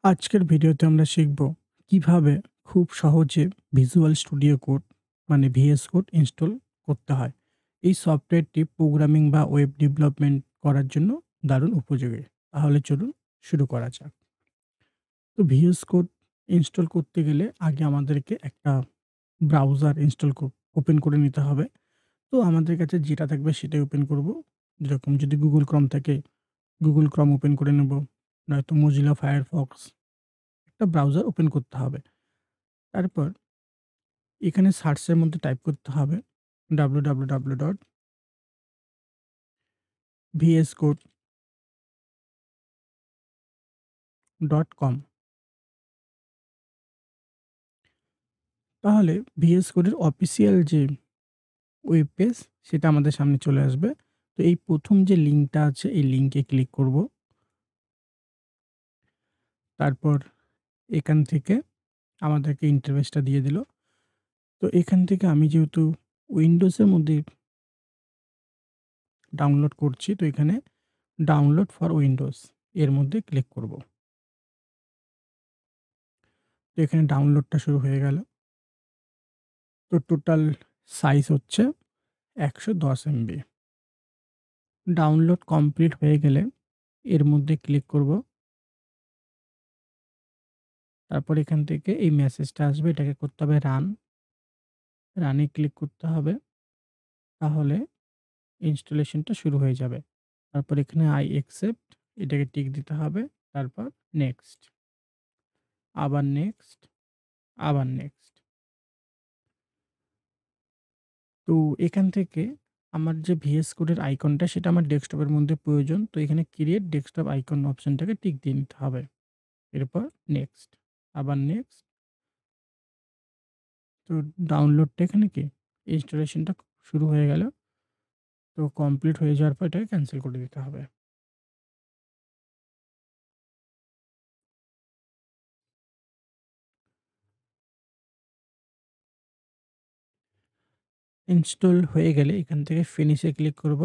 আজকের ভিডিওতে আমরা শিখব কিভাবে খুব সহজে ভিজুয়াল স্টুডিও কোড মানে ভিএস কোড ইনস্টল করতে হয়। এই সফটওয়্যারটি প্রোগ্রামিং বা ওয়েব ডেভেলপমেন্ট করার জন্য দারুণ উপযোগী। তাহলে চলুন শুরু করা যাক। তো ভিএস কোড ইনস্টল করতে গেলে আগে আমাদেরকে একটা ব্রাউজার ওপেন করে নিতে হবে। তো আমাদের কাছে যেটা থাকবে সেটাই ওপেন করব। যেরকম যদি Google Chrome থাকে, Google Chrome ওপেন করে নেব। নয়তো Mozilla Firefox একটা ব্রাউজার ওপেন করতে হবে। তারপর এখানে সার্চের মধ্যে টাইপ করতে হবে www.vscode.com। তাহলে ভিএস কোডের অফিসিয়াল যে ওয়েব পেজ সেটা আমাদের সামনে চলে আসবে। তো এই ১ম যে লিঙ্কটা আছে এই লিঙ্কে ক্লিক করব। তারপর এখান থেকে আমাদেরকে ইন্টারফেসটা দিয়ে দিল। তো এখান থেকে আমি যেহেতু উইন্ডোজের মধ্যে ডাউনলোড করছি, তো এখানে ডাউনলোড ফর উইন্ডোজ এর মধ্যে ক্লিক করব। তো এখানে ডাউনলোডটা শুরু হয়ে গেল। তো টোটাল সাইজ হচ্ছে ১১০ এমবি। ডাউনলোড কমপ্লিট হয়ে গেলে এর মধ্যে ক্লিক করব। তারপর এখান থেকে এই মেসেজটা আসবে, এটাকে করতে হবে রান। রানে ক্লিক করতে হবে। তাহলে ইনস্টলেশনটা শুরু হয়ে যাবে। তারপর এখানে আই অ্যাকসেপ্ট এটাকে টিক দিতে হবে। তারপর নেক্সট, আবার নেক্সট, আবার নেক্সট। তো এখান থেকে আমার যে ভিএস কোডের আইকনটা সেটা আমার ডেস্কটপের মধ্যে প্রয়োজন। তো এখানে ক্রিয়েট ডেস্কটপ আইকন অপশনটাকে টিক দিয়ে নিতে হবে। এরপর নেক্সট, আবার নেক্সট। তো ডাউনলোডটা এখানে কি ইনস্টলেশনটা শুরু হয়ে গেল। তো কমপ্লিট হয়ে যাওয়ার পর এটাকে ক্যানসেল করে দিতে হবে। ইনস্টল হয়ে গেলে এখান থেকে ফিনিশ এ ক্লিক করব।